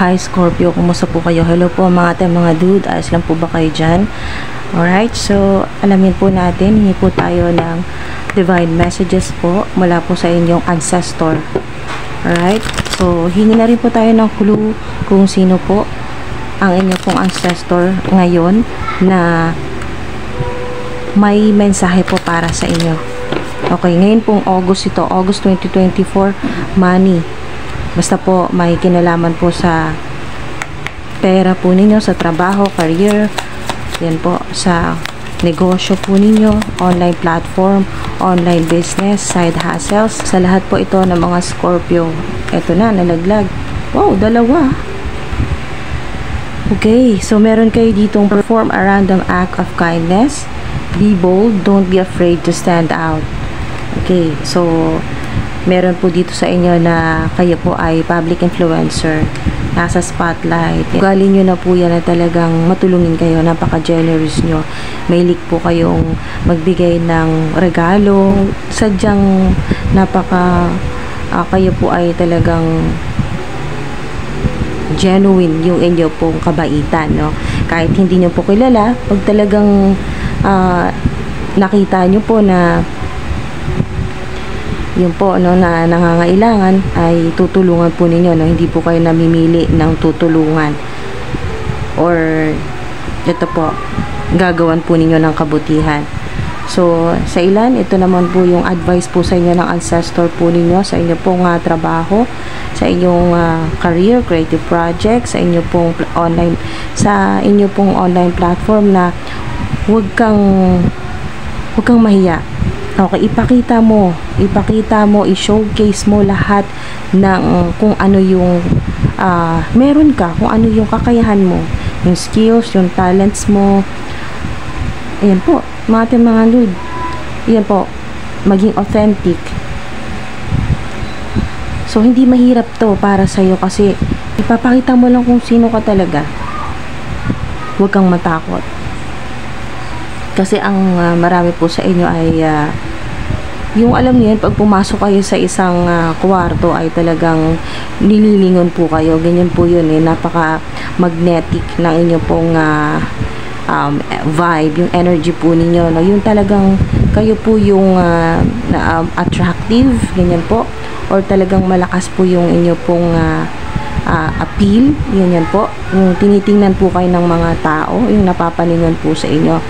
Hi Scorpio, kumusta po kayo? Hello po mga ate, mga dude. Ayos lang po ba kayo dyan? Alright, so alamin po natin, hingi po tayo ng divine messages po mula po sa inyong ancestor. Alright, so hingi na rin po tayo ng clue kung sino po ang inyong pong ancestor ngayon na may mensahe po para sa inyo. Okay, ngayon pong August ito, August 2024, money. Basta po may kinalaman po sa pera po ninyo, sa trabaho, career, yan po, sa negosyo po ninyo, online platform, online business, side hustles. Sa lahat po ito ng mga Scorpio. Ito na, nalaglag. Wow, dalawa. Okay, so meron kayo ditong perform a random act of kindness. Be bold, don't be afraid to stand out. Okay, so meron po dito sa inyo na kayo po ay public influencer, nasa spotlight. Ugali nyo na po yan na talagang matulungin kayo, napaka-generous nyo. Mahilig po kayong magbigay ng regalo. Sadyang kayo po ay talagang genuine yung inyo pong kabaitan, no? Kahit hindi nyo po kilala, pag talagang nakita nyo po na yun po, no, na nangangailangan, ay tutulungan po ninyo, no? Hindi po kayo namimili ng tutulungan, or ito po, gagawan po ninyo ng kabutihan. So sa ilan, ito naman po yung advice po sa inyo ng ancestor po ninyo sa inyo pong trabaho, sa inyong career, creative project, sa inyo pong online platform, na huwag kang mahiya. Okay, ipakita mo, i-showcase mo lahat ng kung ano yung meron ka, kung ano yung kakayahan mo, yung skills, yung talents mo. Ayan po, mga lud. Ayan po, maging authentic. So, hindi mahirap to para sa'yo kasi ipapakita mo lang kung sino ka talaga. Huwag kang matakot. Kasi ang marami po sa inyo ay yung alam niyo, pag pumasok kayo sa isang kwarto ay talagang nililingon po kayo. Ganyan po yun, napaka-magnetic ng inyo pong vibe, yung energy po ninyo, no? Yung talagang kayo po yung attractive, ganyan po, or talagang malakas po yung inyo pong appeal, ganyan po, yung tinitingnan po kayo ng mga tao, yung napapalingon po sa inyo.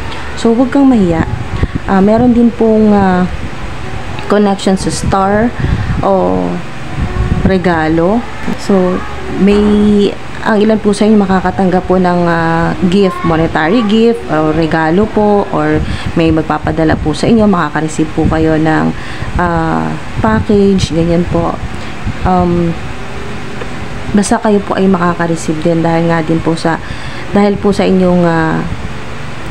So huwag kang mahiya. Meron din pong connection sa star o regalo. So ang ilan po sa inyo makakatanggap po ng gift, monetary gift o regalo po, or may magpapadala po sa inyo, makaka-receive po kayo ng package, ganyan po. Basta kayo po ay makaka-receive din dahil po sa inyong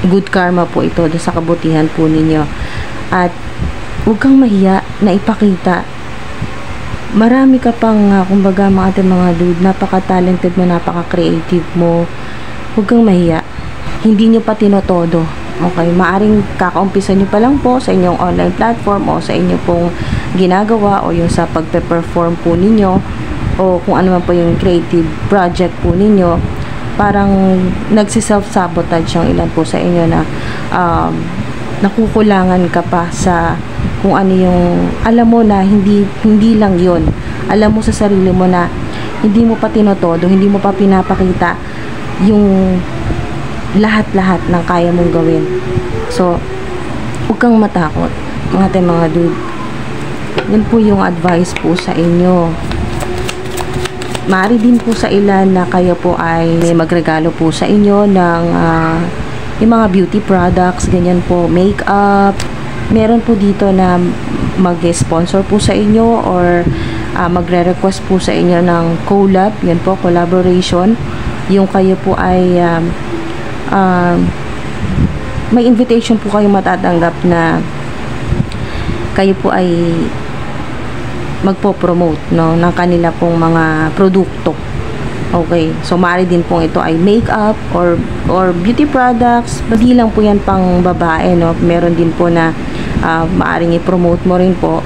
good karma po ito, sa kabutihan po ninyo. At huwag kang mahiya na ipakita. Marami ka pang kumbaga mga dude, napaka-talented mo, napaka-creative mo. Huwag kang mahiya. Hindi nyo pa tinotodo. Okay, maaring kakaumpisa nyo pa lang po sa inyong online platform o sa inyo pong ginagawa o yung sa pagpe-perform po ninyo o kung ano man po yung creative project po ninyo. Parang nagsi-self-sabotage yung ilan po sa inyo na nakukulangan ka pa sa kung ano yung alam mo na hindi lang yon. Alam mo sa sarili mo na hindi mo pa tinotodo, hindi mo pa pinapakita yung lahat-lahat ng kaya mong gawin. So huwag kang matakot, mga dude. Yan po yung advice po sa inyo. Maaari din po sa ilan na kayo po ay magregalo po sa inyo ng yung mga beauty products, ganyan po, makeup. Meron po dito na mag-sponsor po sa inyo or magre-request po sa inyo ng collab, yan po, collaboration. Yung kayo po ay may invitation po kayo matatanggap na kayo po ay magpo-promote, no, ng kanila pong mga produkto. Okay, so maaari din pong ito ay makeup or beauty products. Hindi lang po yan pang babae, no. Meron din po na maaring i-promote mo rin po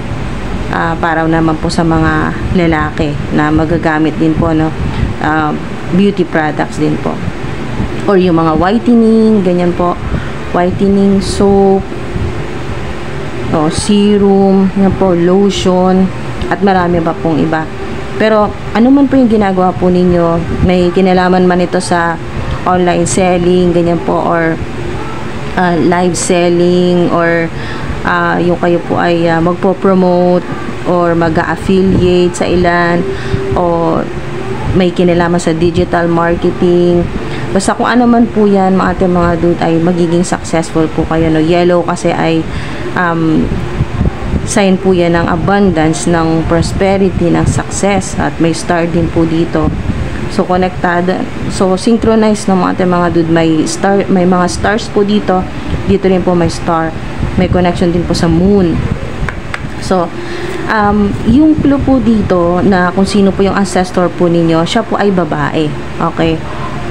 para naman po sa mga lalaki na magagamit din po, no. beauty products din po. Or yung mga whitening, ganyan po. Whitening soap, serum, yan po, lotion, at marami pa pong iba. Pero ano man po yung ginagawa po ninyo, may kinalaman man ito sa online selling, ganyan po, or live selling, or yung kayo po ay magpo-promote or mag-affiliate sa ilan, o may kinalaman sa digital marketing. Basta kung ano man po yan, mga ating mga dude, ay magiging successful po kayo. No? Yellow kasi ay sign po yan ng abundance, ng prosperity, ng success, at may star din po dito. So connected, so synchronized ng mga ating mga dude, may mga stars po dito. Dito rin po may star, may connection din po sa moon. So yung clue po dito na kung sino po yung ancestor po ninyo, siya po ay babae. Okay,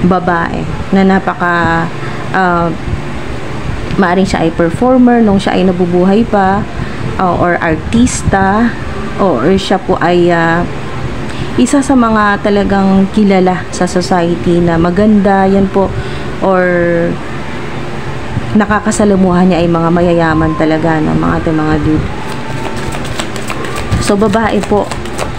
babae na napaka maaring siya ay performer nung siya ay nabubuhay pa, or artista, or siya po ay isa sa mga talagang kilala sa society na maganda, yan po, or nakakasalamuhan niya ay mga mayayaman talaga, no, mga ating mga dude. So babae po,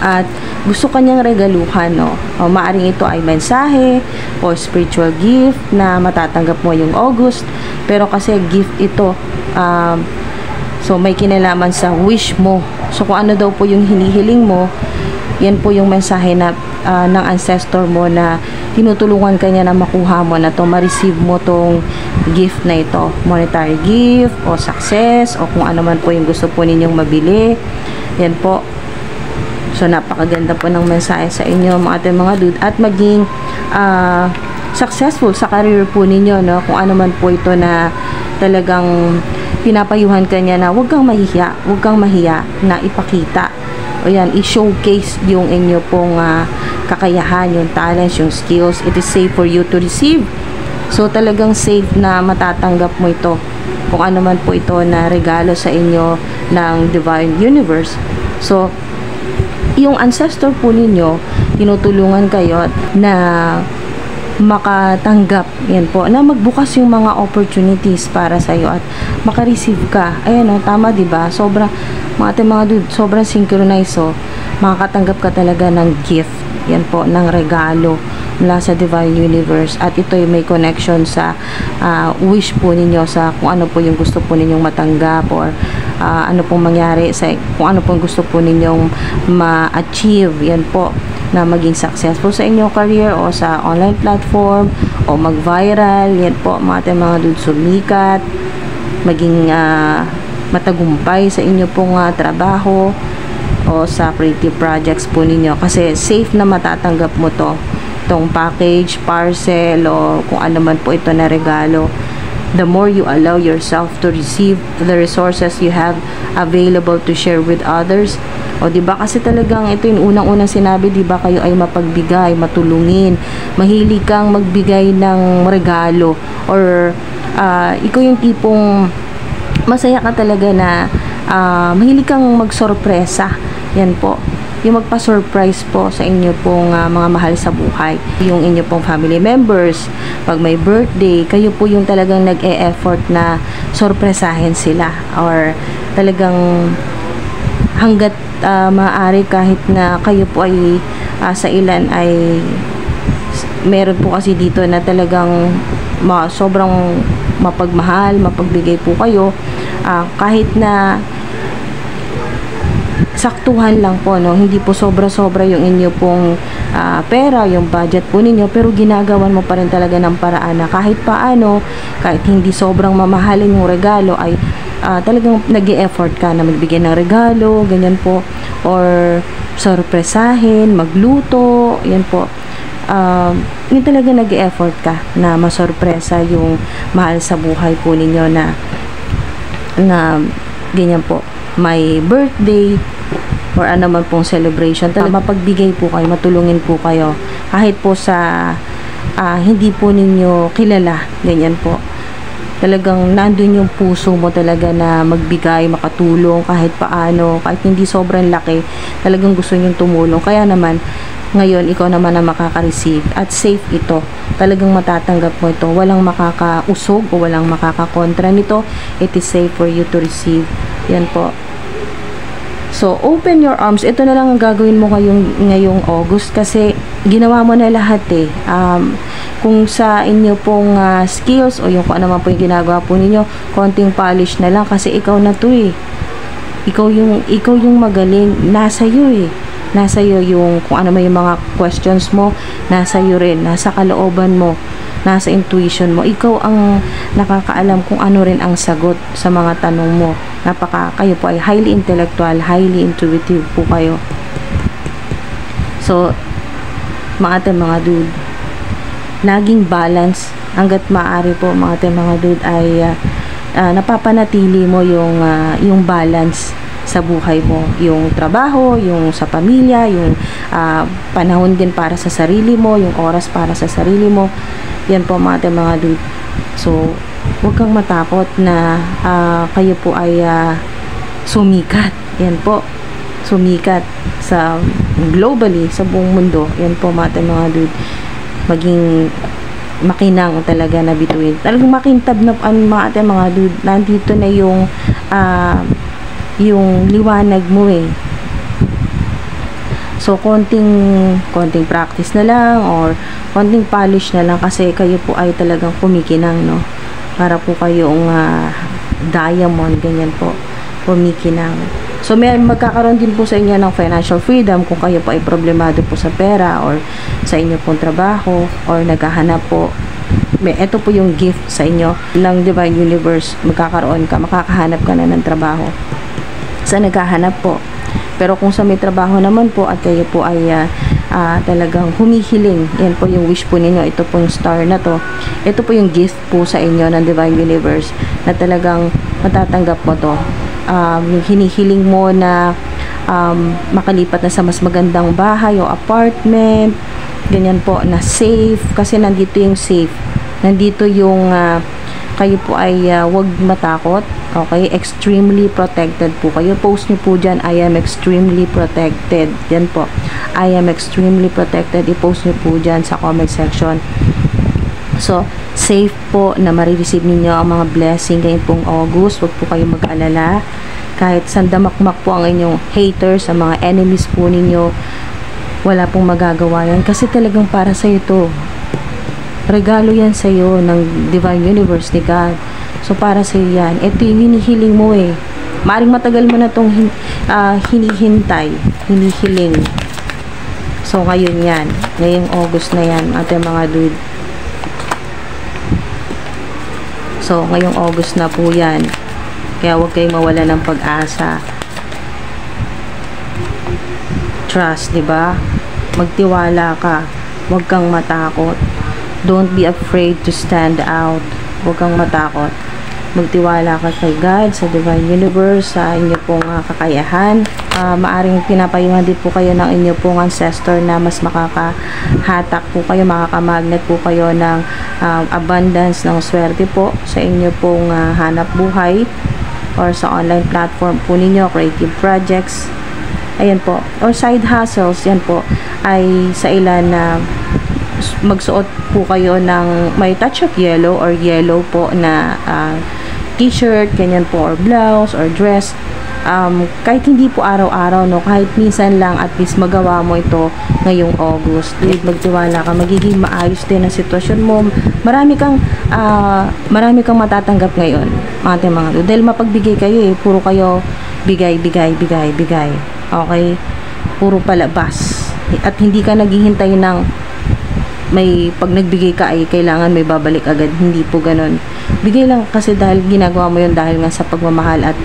at gusto kanyang regaluhan, no? O maaring ito ay mensahe o spiritual gift na matatanggap mo yung August, pero kasi gift ito, so may kinalaman sa wish mo. So kung ano daw po yung hinihiling mo, yan po yung mensahe na ng ancestor mo na tinutulungan kanya na makuha mo na to, ma-receive mo tong gift na ito, monetary gift o success, o kung ano man po yung gusto po ninyong mabili. Yan po. So napakaganda po ng mensahe sa inyo, mga ating mga dude, at maging successful sa career po ninyo, no? Kung ano man po ito na talagang pinapayuhan kanya na huwag kang mahiya na ipakita, o yan, i-showcase yung inyo pong kakayahan, yung talents, yung skills. It is safe for you to receive. So talagang safe na matatanggap mo ito, kung ano man po ito na regalo sa inyo ng Divine Universe. So yung ancestor po ninyo, tinutulungan kayo na makatanggap, yan po, na magbukas yung mga opportunities para sa iyo at maka-receive ka. Ayan, o, tama, diba? Sobra, mga dude, sobrang synchronized, so makakatanggap ka talaga ng gift, yan po, ng regalo mula sa Divine Universe, at ito may connection sa wish po ninyo, sa kung ano po yung gusto po ninyong matanggap, or ano pong mangyari sa kung ano pong gusto po ninyong ma-achieve, yan po, na maging successful sa inyong career o sa online platform, o mag-viral, yan po, mga dude, sumikat, maging matagumpay sa inyo pong trabaho o sa creative projects po ninyo, kasi safe na matatanggap mo tong package, parcel, o kung ano man po ito na regalo. The more you allow yourself to receive the resources you have available to share with others. O diba, kasi talagang ito yung unang-unang sinabi, diba, kayo ay mapagbigay, matulungin, mahilig kang magbigay ng regalo, or ikaw yung tipong masaya ka talaga na mahilig kang magsorpresa. Yan po, yung magpa-surprise po sa inyo pong mga mahal sa buhay, yung inyo pong family members. Pag may birthday, kayo po yung talagang nag-e-effort na sorpresahin sila, or talagang hanggat maaari, kahit na kayo po ay sa ilan ay meron po kasi dito na talagang sobrang mapagmahal, mapagbigay po kayo, kahit na saktuhan lang po, no? Hindi po sobra-sobra yung inyo pong pera, yung budget po ninyo, pero ginagawan mo pa rin talaga ng paraan na kahit paano, kahit hindi sobrang mamahalin yung regalo, ay talagang nag-e-effort ka na magbigay ng regalo, ganyan po, or sorpresahin, magluto, yan po. Yun talaga, nag-e-effort ka na masorpresa yung mahal sa buhay po ninyo na ganyan po, may birthday or ano man pong celebration. Talaga mapagbigay po kayo, matulungin po kayo, kahit po sa hindi po ninyo kilala, ganyan po. Talagang nandun yung puso mo talaga na magbigay, makatulong kahit paano, kahit hindi sobrang laki, talagang gusto nyong tumulong. Kaya naman Ngayon, ikaw naman ang makaka-receive at safe ito. Talagang matatanggap mo ito. Walang makakausog o walang makakakontra nito. It is safe for you to receive. Yan po. So, open your arms. Ito na lang ang gagawin mo ngayong August kasi ginawa mo na lahat eh. Kung sa inyo pong skills o yung kung ano man po yung ginagawa po ninyo, konting polish na lang kasi ikaw na to eh. Ikaw yung magaling. Nasa iyo eh. Nasa iyo yung kung ano may yung mga questions mo, nasa iyo rin, nasa kalooban mo, nasa intuition mo. Ikaw ang nakakaalam kung ano rin ang sagot sa mga tanong mo. Kayo po ay highly intellectual, highly intuitive po kayo. So, mga dude, laging balance hanggat maaari po mga dude ay napapanatili mo yung balance sa buhay mo, yung trabaho, yung sa pamilya, yung panahon din para sa sarili mo, yung oras para sa sarili mo. Yan po mga dude. So, huwag kang matakot na kayo po ay sumikat. Yan po, sumikat sa globally, sa buong mundo. Yan po mga dude. Maging makinang talaga na bituin. Talagang makintab na mga dude. Nandito na yung liwanag mo eh. So, konting practice na lang or konting polish na lang kasi kayo po ay talagang kumikinang, no? Para po kayong diamond, ganyan po. Kumikinang. So, magkakaroon din po sa inyo ng financial freedom kung kayo po ay problemado po sa pera or sa inyo pong trabaho or naghahanap po. Ito po yung gift sa inyo ng Divine Universe. Makakahanap ka na ng trabaho sa naghahanap po. Pero kung sa may trabaho naman po at kayo po ay talagang humihiling, yan po yung wish po ninyo, ito po yung star na to, ito po yung gift po sa inyo ng Divine Universe na talagang matatanggap mo to. Yung hinihiling mo na makalipat na sa mas magandang bahay o apartment, ganyan po, na safe, kasi nandito yung safe, nandito yung kayo po ay wag matakot. Okay, extremely protected po kayo. Post nyo po dyan, I am extremely protected. Yan po, I am extremely protected. I-post nyo po dyan sa comment section. So, safe po na marireceive ninyo ang mga blessing ngayong pong August. Huwag po kayo mag-alala. Kahit sandamakmak po ang inyong haters, ang mga enemies po ninyo, wala pong magagawa yan. Kasi talagang para sa ito. Regalo yan sa iyo ng Divine Universe ni God. So, para sa iyo yan. Ito yung hinihiling mo eh. Maaring matagal mo na itong hinihintay, hinihiling. So, ngayon yan. Ngayong August na yan, ating mga dude. So, ngayong August na po yan. Kaya huwag kayong mawala ng pag-asa. Trust, diba? Magtiwala ka. Huwag kang matakot. Don't be afraid to stand out. Huwag kang matakot. Magtiwala ka kay God, sa Divine Universe, sa inyo pong kakayahan. Maaring pinapayuhan din po kayo ng inyo pong ancestor na mas makakahatak po kayo, makakamagnet po kayo ng abundance, ng swerte po sa inyo pong hanap buhay or sa online platform po ninyo, creative projects. Ayan po. Or side hustles, yan po, ay sa ilan na magsuot po kayo ng may touch of yellow or yellow po na t-shirt, ganyan po, or blouse, or dress. Kahit hindi po araw-araw, no, kahit minsan lang, at least magawa mo ito ngayong August. Magtiwala ka, magiging maayos din ang sitwasyon mo. Marami kang matatanggap ngayon, mga dahil mapagbigay kayo eh, puro kayo bigay. Okay? Puro palabas. At hindi ka naghihintay ng pag nagbigay ka ay kailangan may babalik agad. Hindi po ganun. Bigay lang kasi dahil ginagawa mo yun dahil nga sa pagmamahal at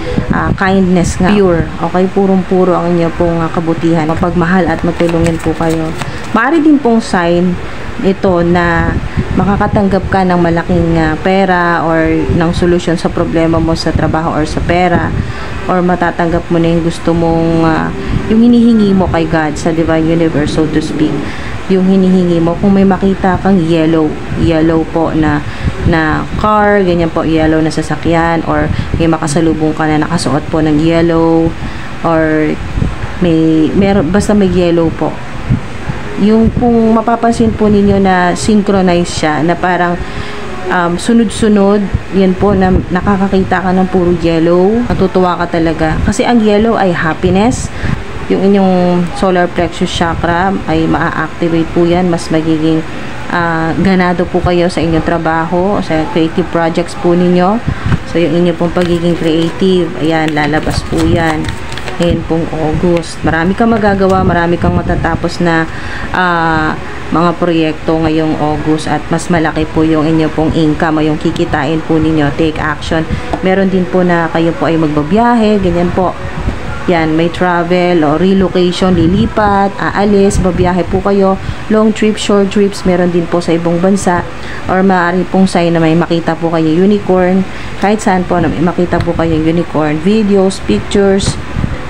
kindness nga. Pure. Okay? Purong-puro ang inyo pong kabutihan. Mapagmahal at matulungin po kayo. Maaari din pong sign ito na makakatanggap ka ng malaking pera or ng solusyon sa problema mo sa trabaho or sa pera, or matatanggap mo na yung gusto mong yung hinihingi mo kay God sa Divine Universe, so to speak. Yung hinihingi mo, kung may makita kang yellow po na car, ganyan po, yellow na sasakyan, or may makasalubong ka na nakasuot po ng yellow, or basta may yellow po. yung pong mapapansin po ninyo na synchronize siya, na parang sunod-sunod, yan po, na nakakakita ka ng puro yellow, matutuwa ka talaga. Kasi ang yellow ay happiness. Yung inyong solar plexus chakra ay maa-activate po yan, mas magiging ganado po kayo sa inyong trabaho, sa creative projects po ninyo. So, yung inyo pong pagiging creative, ayan, lalabas po yan. Ngayon pong August, marami kang magagawa, marami kang matatapos na mga proyekto ngayong August, at mas malaki po yung inyo pong income o yung kikitain po ninyo. Take action. Meron din po na kayo po ay magbabiyahe, ganyan po. Yan, may travel o relocation, lilipat, aalis, babiyahe po kayo, long trip, short trips, meron din po sa ibang bansa, or maaari pong sign na may makita po kayo unicorn, kahit saan po na may makita po kayo unicorn, videos, pictures,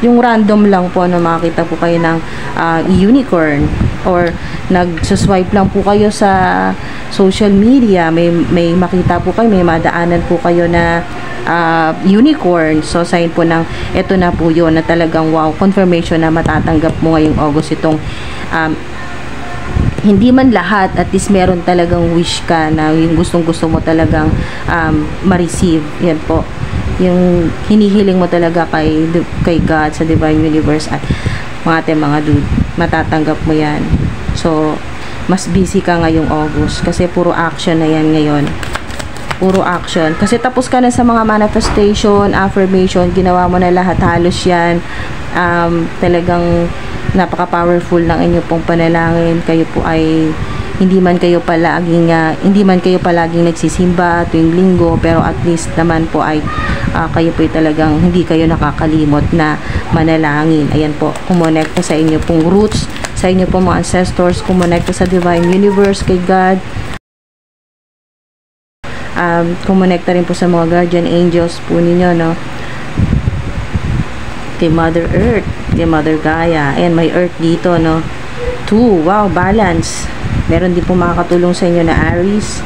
yung random lang po na makita po kayo ng unicorn, or nag-swipe lang po kayo sa social media, may makita po kayo, may madaanan po kayo na unicorn. So, sign po ng eto na po yun, na talagang wow, confirmation na matatanggap mo ngayong August itong hindi man lahat, at least meron talagang wish ka na yung gustong-gusto mo talagang ma-receive. Yan po. Yung hinihiling mo talaga kay God, sa Divine Universe, at mga dude, matatanggap mo yan. So, mas busy ka ngayong August kasi puro action na yan ngayon. Puro action. Kasi tapos ka na sa mga manifestation, affirmation, ginawa mo na lahat, halos yan. Talagang napaka-powerful ng inyo pong panalangin. Kayo po ay hindi man kayo palaging nagsisimba tuwing linggo, pero at least naman po ay kayo po ay talagang hindi kayo nakakalimot na manalangin. Ayan po, kumonekta sa inyo pong roots, sa inyo pong mga ancestors, kumonekta sa Divine Universe, kay God. Kumonekta rin po sa mga guardian angels po ninyo, no? Kay Mother Earth, kay Mother Gaia. Ayan, may Earth dito, no? 2, wow, balance. Meron din po makakatulong sa inyo na Aries,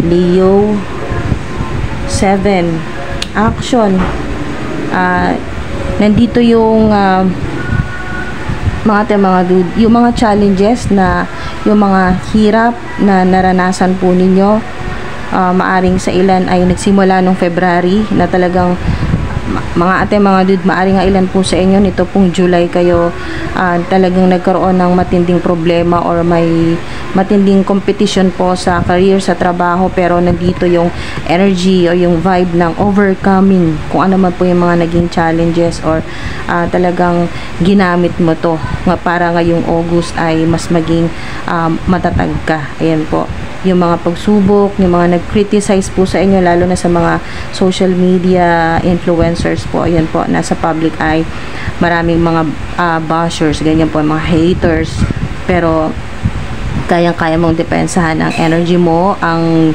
Leo. 7, action. Nandito yung mga dude, yung mga challenges, na yung mga hirap na naranasan po ninyo. Maaring sa ilan ay nagsimula nung February, na talagang mga dude, maaring nga ilan po sa inyo nito pong July kayo talagang nagkaroon ng matinding problema or may matinding competition po sa career, sa trabaho, pero nandito yung energy o yung vibe ng overcoming kung ano man po yung mga naging challenges, or talagang ginamit mo to nga para ngayong August ay mas maging matatag ka. Ayan po, yung mga pagsubok, yung mga nag-criticize po sa inyo, lalo na sa mga social media influencers po, ayan po, nasa public eye, maraming mga bashers, ganyan po, mga haters, pero kayang-kaya mong depensahan ang energy mo, ang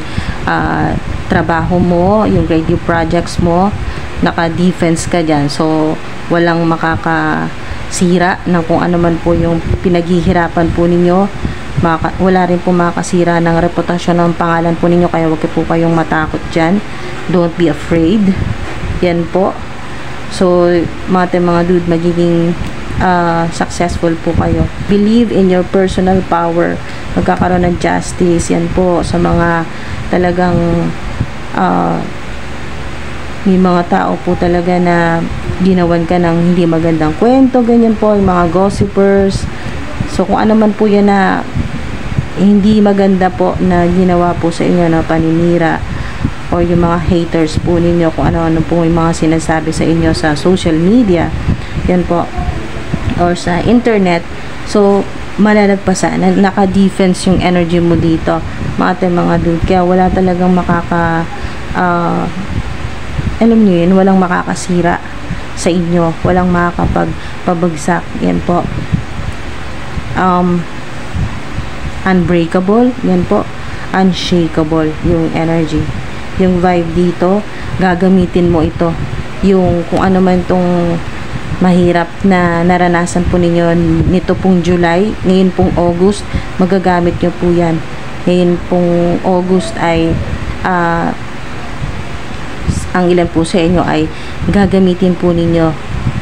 trabaho mo, yung creative projects mo, naka-defense ka dyan, so walang makakasira ng kung ano man po yung pinaghihirapan po ninyo. Wala rin po makakasira ng reputasyon ng pangalan po ninyo, kaya wag po kayong matakot dyan. Don't be afraid. Yan po. So, mga dude, magiging successful po kayo. Believe in your personal power. Magkakaroon ng justice. Yan po, sa mga talagang may mga tao po talaga na ginawan ka ng hindi magandang kwento, ganyan po, yung mga gossipers. So, kung ano man po yan na hindi maganda po na ginawa po sa inyo na paninira, o yung mga haters po ninyo, kung ano-ano po yung mga sinasabi sa inyo sa social media, yan po, or sa internet, so malalagpasan, naka-defense yung energy mo dito, mga dude, kaya wala talagang alam nyo yun, walang makakasira sa inyo, walang makakapagpabagsak. Yan po, unbreakable, yan po, unshakable yung energy, yung vibe dito. Gagamitin mo ito, yung kung ano man tong mahirap na naranasan po ninyo nito pong July, ngayon pong August, magagamit nyo po yan. Ngayon pong August ay ang ilan po sa inyo ay gagamitin po ninyo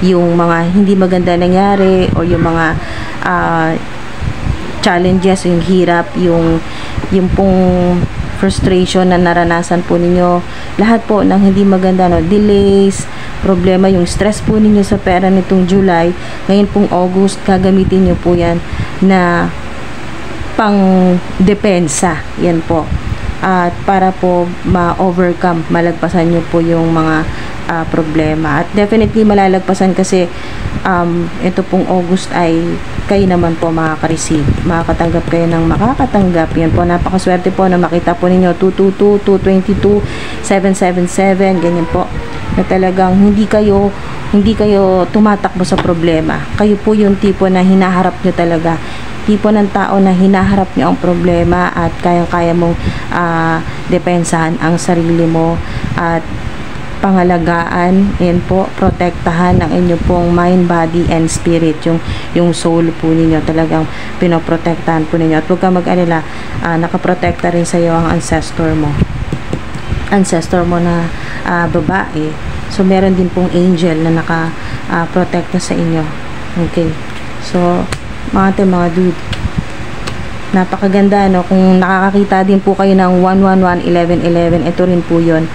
yung mga hindi maganda nangyari, o yung mga challenges, yung hirap, yung pong frustration na naranasan po ninyo, lahat po ng hindi maganda, no, delays, problema, yung stress po ninyo sa pera nitong July, ngayon pong August, gagamitin nyo po yan na pang depensa, yan po, at para po ma-overcome, malagpasan nyo po yung mga problema, at definitely malalagpasan kasi ito pong August ay kayo naman po makaka-receive, makakatanggap kayo ng makakatanggap. Yan po, napakaswerte po na makita po ninyo 222, 222, 777, ganyan po, na talagang hindi kayo tumatakbo sa problema. Kayo po yung tipo na hinaharap nyo talaga, tipo ng tao na hinaharap nyo ang problema at kayang-kaya mong depensahan ang sarili mo at pangalagaan, yan po, protektahan ang inyo pong mind, body, and spirit, yung soul po ninyo, talagang pinoprotektahan po ninyo. At huwag ka mag-alala, nakaprotekta rin sa iyo ang ancestor mo na babae. So meron din pong angel na nakaprotekta sa inyo. Okay, so mga dude, napakaganda, no? Kung nakakakita din po kayo ng 111, 1111, ito rin po yun.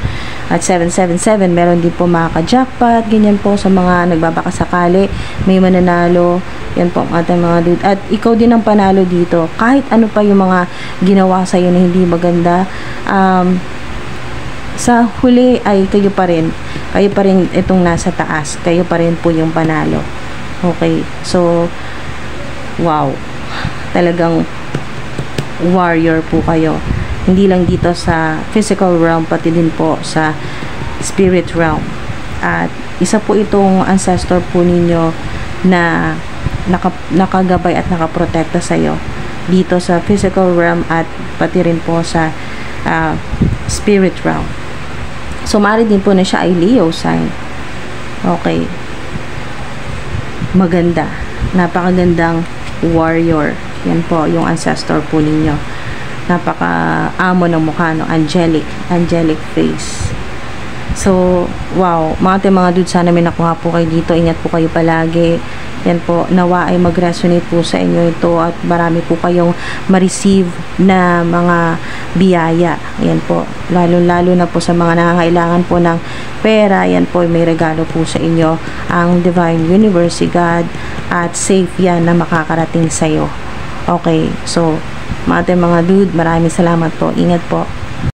At 777, meron din po makaka-jackpot, ganyan po, sa mga nagbabakasakali, may mananalo, yan po ang ating mga dude. At ikaw din ang panalo dito, kahit ano pa yung mga ginawa sa'yo na hindi maganda, sa huli ay kayo pa rin itong nasa taas, kayo pa rin po yung panalo. Okay, so wow, talagang warrior po kayo, hindi lang dito sa physical realm, pati din po sa spirit realm. At isa po itong ancestor po ninyo na nakagabay at nakaprotekta sa iyo dito sa physical realm at pati rin po sa spirit realm. So maaari din po na siya ay Leo sign. Okay, maganda, napakagandang warrior. Yan po yung ancestor po ninyo, napaka-amo ng mukha, no? Angelic face. So wow, mga dude, sana may nakuha po kayo dito. Ingat po kayo palagi. Yan po, nawa ay mag-resonate po sa inyo ito at marami po kayong ma-receive na mga biyaya. Yan po, lalo na po sa mga nangangailangan po ng pera. Yan po, may regalo po sa inyo ang Divine Universe, si God, at safe yan na makakarating sa iyo. Okay, so mga dude, maraming salamat po. Ingat po.